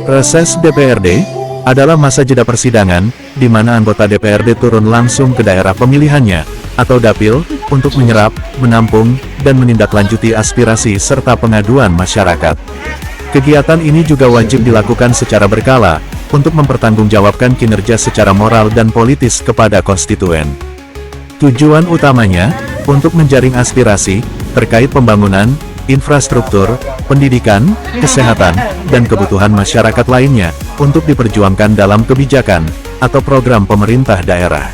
Reses DPRD adalah masa jeda persidangan, di mana anggota DPRD turun langsung ke daerah pemilihannya, atau dapil, untuk menyerap, menampung, dan menindaklanjuti aspirasi serta pengaduan masyarakat. Kegiatan ini juga wajib dilakukan secara berkala, untuk mempertanggungjawabkan kinerja secara moral dan politis kepada konstituen. Tujuan utamanya, untuk menjaring aspirasi, terkait pembangunan, infrastruktur, pendidikan, kesehatan, dan kebutuhan masyarakat lainnya, untuk diperjuangkan dalam kebijakan, atau program pemerintah daerah.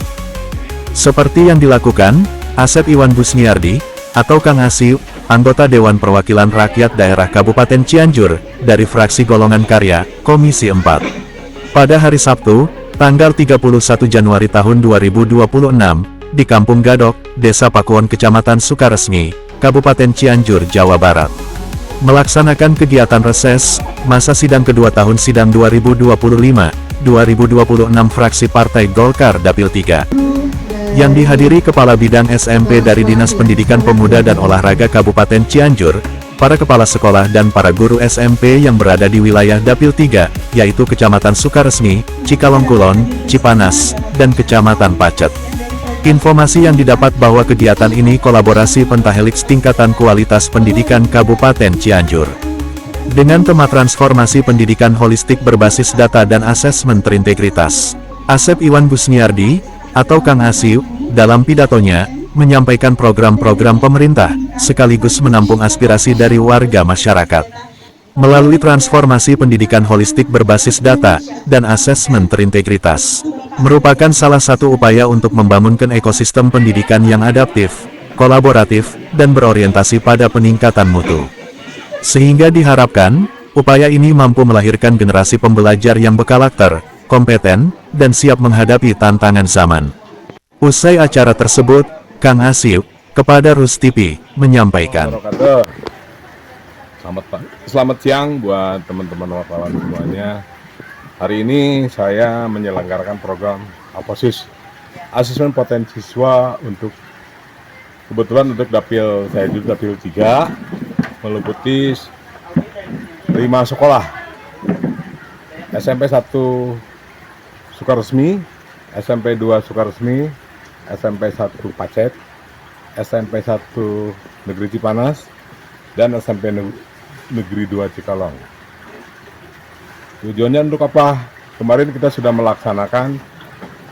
Seperti yang dilakukan, Asep Iwan Busniardi, atau Kang Asy, anggota Dewan Perwakilan Rakyat Daerah Kabupaten Cianjur, dari fraksi Golongan Karya, Komisi 4. Pada hari Sabtu, tanggal 31 Januari tahun 2026, di Kampung Gadok, Desa Pakuwon Kecamatan Sukaresmi, Kabupaten Cianjur, Jawa Barat. Melaksanakan kegiatan reses, masa sidang kedua tahun sidang 2025-2026 fraksi Partai Golkar Dapil 3. Yang dihadiri Kepala Bidang SMP dari Dinas Pendidikan Pemuda dan Olahraga Kabupaten Cianjur, para kepala sekolah dan para guru SMP yang berada di wilayah Dapil 3, yaitu Kecamatan Sukaresmi, Cikalongkulon, Cipanas, dan Kecamatan Pacet. Informasi yang didapat bahwa kegiatan ini kolaborasi Pentahelix Tingkatan Kualitas Pendidikan Kabupaten Cianjur. Dengan tema transformasi pendidikan holistik berbasis data dan asesmen terintegritas, Asep Iwan Busniardi, atau Kang Asy, dalam pidatonya, menyampaikan program-program pemerintah, sekaligus menampung aspirasi dari warga masyarakat. Melalui transformasi pendidikan holistik berbasis data, dan asesmen terintegritas, merupakan salah satu upaya untuk membangunkan ekosistem pendidikan yang adaptif, kolaboratif, dan berorientasi pada peningkatan mutu. Sehingga diharapkan, upaya ini mampu melahirkan generasi pembelajar yang berkarakter, kompeten, dan siap menghadapi tantangan zaman. Usai acara tersebut, Kang Asy, kepada Rus TV, menyampaikan. Selamat siang buat teman-teman wartawan semuanya. Hari ini saya menyelenggarakan program APOSIS, Asesmen Potensi Siswa kebetulan untuk dapil saya juga dapil 3, meliputi 5 sekolah. SMP 1 Sukaresmi, SMP 2 Sukaresmi, SMP 1 Pacet, SMP 1 Negeri Cipanas, dan SMP Negeri 2 Cikalong. Tujuannya untuk apa? Kemarin kita sudah melaksanakan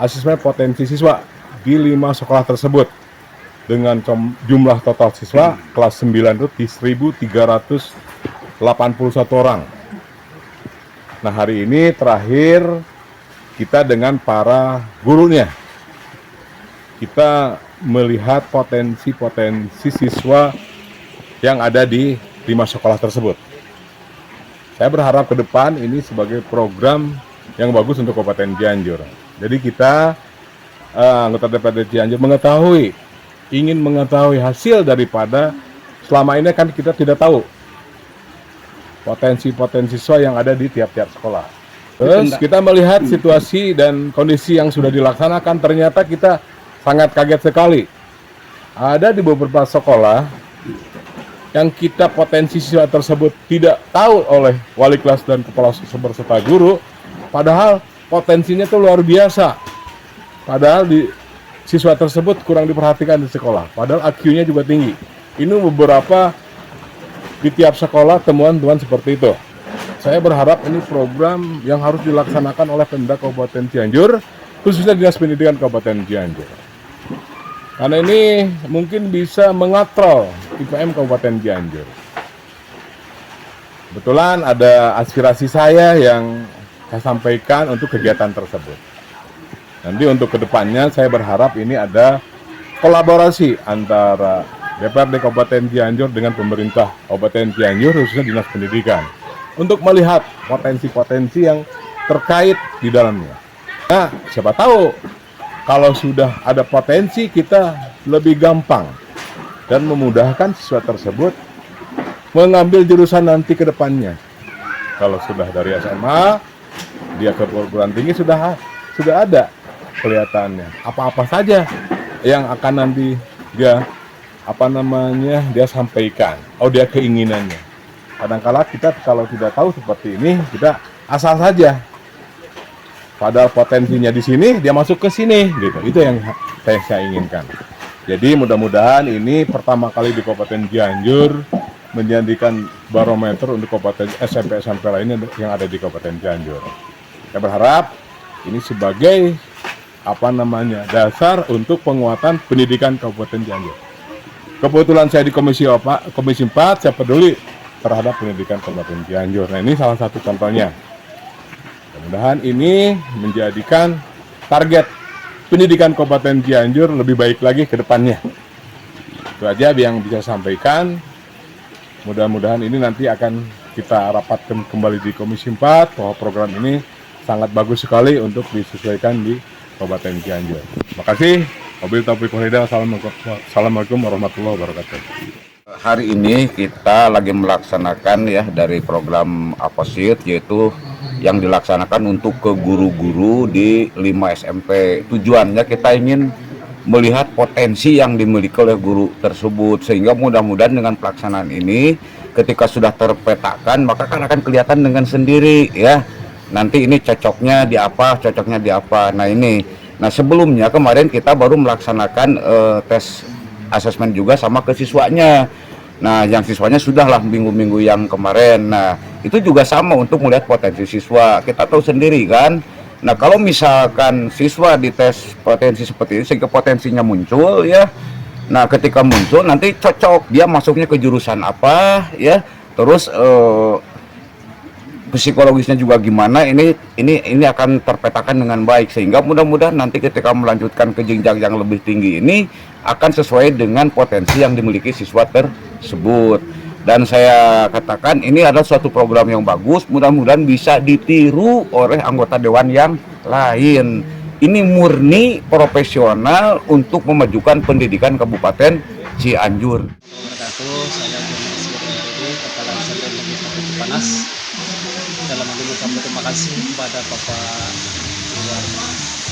asesmen potensi siswa di 5 sekolah tersebut dengan jumlah total siswa kelas 9 itu di 1.381 orang. Nah, hari ini terakhir kita dengan para gurunya. Kita melihat potensi siswa yang ada di 5 sekolah tersebut. Saya berharap ke depan ini sebagai program yang bagus untuk Kabupaten Cianjur. Jadi kita anggota DPRD Cianjur ingin mengetahui hasil daripada selama ini kan kita tidak tahu potensi siswa yang ada di tiap-tiap sekolah. Terus kita melihat situasi dan kondisi yang sudah dilaksanakan, ternyata kita sangat kaget sekali. Ada di beberapa sekolah yang kita potensi siswa tersebut tidak tahu oleh wali kelas dan kepala sekolah serta guru, padahal potensinya itu luar biasa. Padahal siswa tersebut kurang diperhatikan di sekolah, padahal IQ-nya juga tinggi. Ini beberapa di tiap sekolah temuan-temuan seperti itu. Saya berharap ini program yang harus dilaksanakan oleh Pemda Kabupaten Cianjur, khususnya Dinas Pendidikan Kabupaten Cianjur. Karena ini mungkin bisa mengatrol IPM Kabupaten Cianjur. Kebetulan ada aspirasi saya yang saya sampaikan untuk kegiatan tersebut. Nanti untuk kedepannya saya berharap ini ada kolaborasi antara DPRD Kabupaten Cianjur dengan pemerintah Kabupaten Cianjur, khususnya Dinas Pendidikan, untuk melihat potensi-potensi yang terkait di dalamnya. Nah, siapa tahu kalau sudah ada potensi, kita lebih gampang dan memudahkan siswa tersebut mengambil jurusan nanti ke depannya. Kalau sudah dari SMA, dia ke perguruan tinggi sudah ada kelihatannya. Apa-apa saja yang akan nanti dia sampaikan. Dia keinginannya. Kadang-kala kita kalau tidak tahu seperti ini, kita asal saja. Padahal potensinya di sini, dia masuk ke sini, gitu. Itu yang saya inginkan. Jadi mudah-mudahan ini pertama kali di Kabupaten Cianjur menjadikan barometer untuk kabupaten SMP-SMP lainnya yang ada di Kabupaten Cianjur. Saya berharap ini sebagai dasar untuk penguatan pendidikan Kabupaten Cianjur. Kebetulan saya di Komisi 4, saya peduli terhadap pendidikan Kabupaten Cianjur. Nah, ini salah satu contohnya. Mudah-mudahan ini menjadikan target pendidikan Kabupaten Cianjur lebih baik lagi ke depannya. Itu aja yang bisa sampaikan. Mudah-mudahan ini nanti akan kita rapatkan kembali di Komisi 4 bahwa program ini sangat bagus sekali untuk disesuaikan di Kabupaten Cianjur. Terima kasih. Wabillahi taufiq wal hidayah. Assalamualaikum warahmatullahi wabarakatuh. Hari ini kita lagi melaksanakan ya dari program APOSIT, yaitu yang dilaksanakan untuk ke guru-guru di 5 SMP. Tujuannya kita ingin melihat potensi yang dimiliki oleh guru tersebut, sehingga mudah-mudahan dengan pelaksanaan ini ketika sudah terpetakan maka kan akan kelihatan dengan sendiri ya, nanti ini cocoknya di apa, cocoknya di apa. Nah sebelumnya kemarin kita baru melaksanakan tes asesmen juga sama ke siswanya. Nah yang siswanya sudahlah minggu-minggu yang kemarin. Nah itu juga sama untuk melihat potensi siswa. Kita tahu sendiri kan. Nah kalau misalkan siswa dites potensi seperti ini sehingga potensinya muncul ya, nah ketika muncul nanti cocok dia masuknya ke jurusan apa ya, terus psikologisnya juga gimana, ini akan terpetakan dengan baik, sehingga mudah-mudahan nanti ketika melanjutkan ke jenjang yang lebih tinggi ini akan sesuai dengan potensi yang dimiliki siswa tersebut. Dan saya katakan ini adalah suatu program yang bagus, mudah-mudahan bisa ditiru oleh anggota dewan yang lain. Ini murni profesional untuk memajukan pendidikan Kabupaten Cianjur. Saya Kepala SMP Negeri 1 Cipanas. Dalam hal ini kami terima kasih kepada Bapak Iwan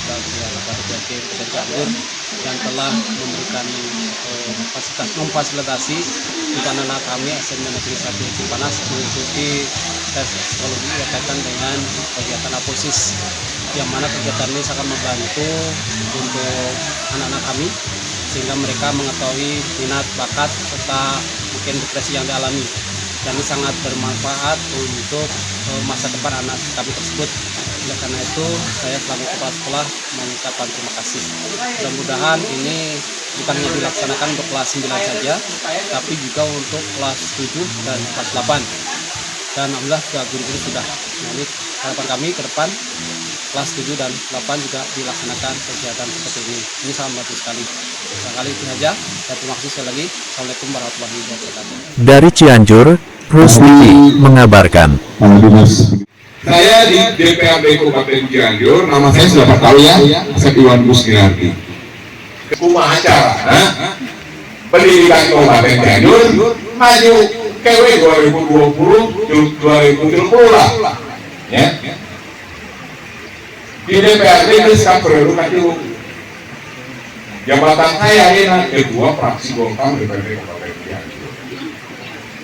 dan Bapak Kabupaten Cianjur yang telah memberikan memfasilitasi untuk anak-anak kami SMP Negeri 1 Cipanas mengikuti tes psikologi berkaitan dengan kegiatan APOSIS, yang mana kegiatan ini sangat membantu untuk anak-anak kami sehingga mereka mengetahui minat, bakat, serta mungkin depresi yang dialami, dan ini sangat bermanfaat untuk masa depan anak kami tersebut. Oleh karena itu saya selaku kepala sekolah mengucapkan terima kasih. Mudah-mudahan ini bukan hanya dilaksanakan untuk kelas 9 saja, tapi juga untuk kelas 7 dan kelas 8. Dan alhamdulillah juga guru-guru sudah. Nah, ini harapan kami ke depan kelas 7 dan 8 juga dilaksanakan kegiatan seperti ini. Ini sangat bagus sekali. Barangkali itu saja. Dan terima kasih sekali lagi. Assalamualaikum warahmatullahi wabarakatuh. Dari Cianjur, Rusdiki mengabarkan. Saya di DPRD Kabupaten Cianjur, nama saya sudah tahu ya, Asep Iwan Buskinardi. Kumaha acara, pendidikan Kabupaten Cianjur maju KW 2020 lah, ya. Di DPRD itu sekarang periode kaju. Jabatan saya ini ketua fraksi Golkar DPRD Kabupaten Cianjur.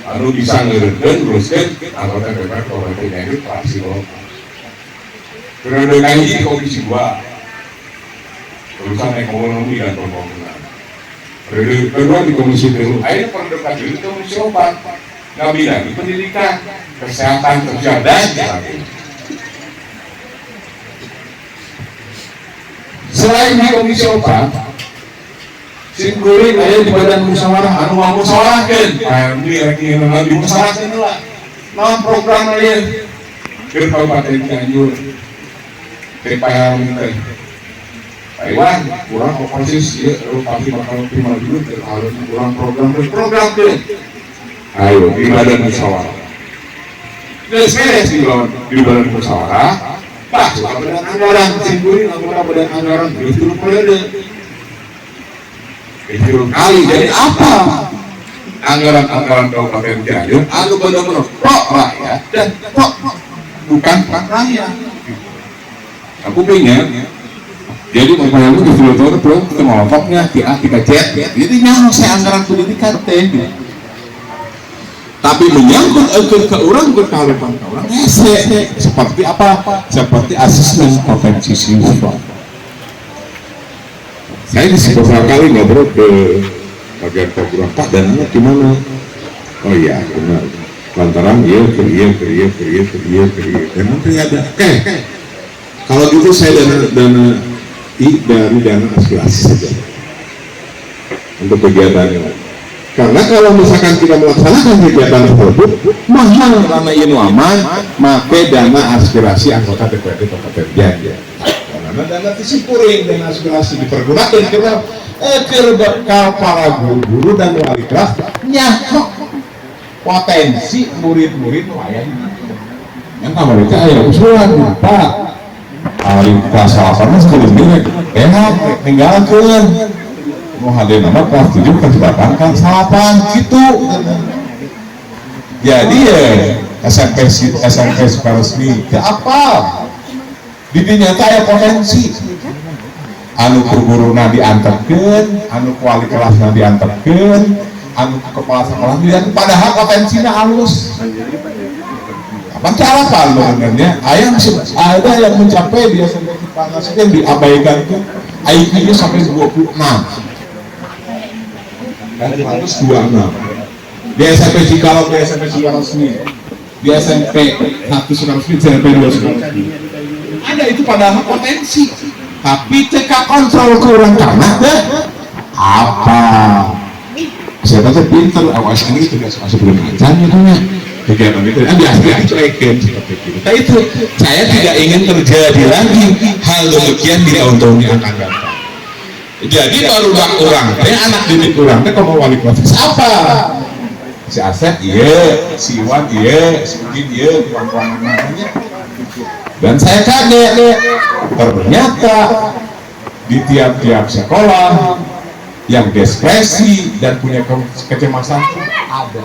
Lalu bisa ngeredeun teruskan anggota DPR Kabupaten Cianjur fraksi Golkar. Periode kali di Komisi 2 urusan ekonomi dan pembangunan. Periode kedua di Komisi 3. Akhirnya periode kali di Komisi 4. Bidang pendidikan, kesehatan, kerja dan sebagainya. Selain di Komisi 4, simkuring ada di badan musyawarah, anu mau musyawarahkan, di musyawarahkan lah, non program lain ke Kabupaten Cianjur, TPL ini. Pak Iwan, kurang operasi, pasti bakal terima dulu, harus kurang program ke. Ayo, di badan musyawarah. Beres di badan musyawarah. Pak, badan anggaran, simkuring anggota badan anggaran, itu periode. Itu kali, jadi apa? Anggaran Kabupaten Cianjur, anu benar-benar pro rakyat dan pro bukan pro rakyat. Aku pengen, jadi makanya aku disuruh pro kelompoknya, kita C, jadi nyamuk saya anggaran pendidikan teh. tapi menyangkut ke orang berkahulupan ke orang hese seperti apa? Seperti asesmen potensi siswa. Saya beberapa kali ngobrol ke bagian program Pak dan gimana? Oh iya benar. Lantaran iya dan nanti ada. Kalau gitu saya dana dari dana aspirasi saja untuk kegiatannya. Karena kalau misalkan kita melaksanakan kegiatan tersebut mahal karena ini aman, maka dana aspirasi anggota DPRD Kabupaten Gianyar. Karena dana disipuring dana aspirasi dipergunakan kita bekal para guru-guru dan wali kelas nyakok potensi murid-murid layan. Yang kemarin itu ayah usulan Pak. Wali kelas 8 sebelumnya tinggalkan. Mau hadir nama kelas 7 kan salapan gitu. Jadi ya SMP resmi ke apa? Didinya ya potensi anu guru-guruna diantepkeun, anu wali kelasna diantepkeun, anu kepala sekolah diantep, padahal potensinya halus. Apa cara palungannya? Ada yang mencapai dia sampai panas yang diabaikan tuh IQ-nya sampai 26. Kan harus 26. Di SMP Cikalong, di SMP Sukarosmi, di SMP 1 Sukarosmi, di SMP 2 Sukarosmi. Ada itu padahal potensi, tapi teka kontrol kurang karena apa? Saya tanya pinter, awas ini itu sebelum acaranya punya kegiatan itu. Biasa cuekin seperti itu. Nah itu saya tidak ingin terjadi lagi hal demikian di tahun-tahun yang akan datang. Jadi baru orang anak didik orang kalau wali kelas siapa? Si Asep iya, si Iwan iya, si Udin iya, kawan-kawan namanya. Dan saya kaget ternyata di tiap-tiap sekolah yang diskresi dan punya kecemasan ada.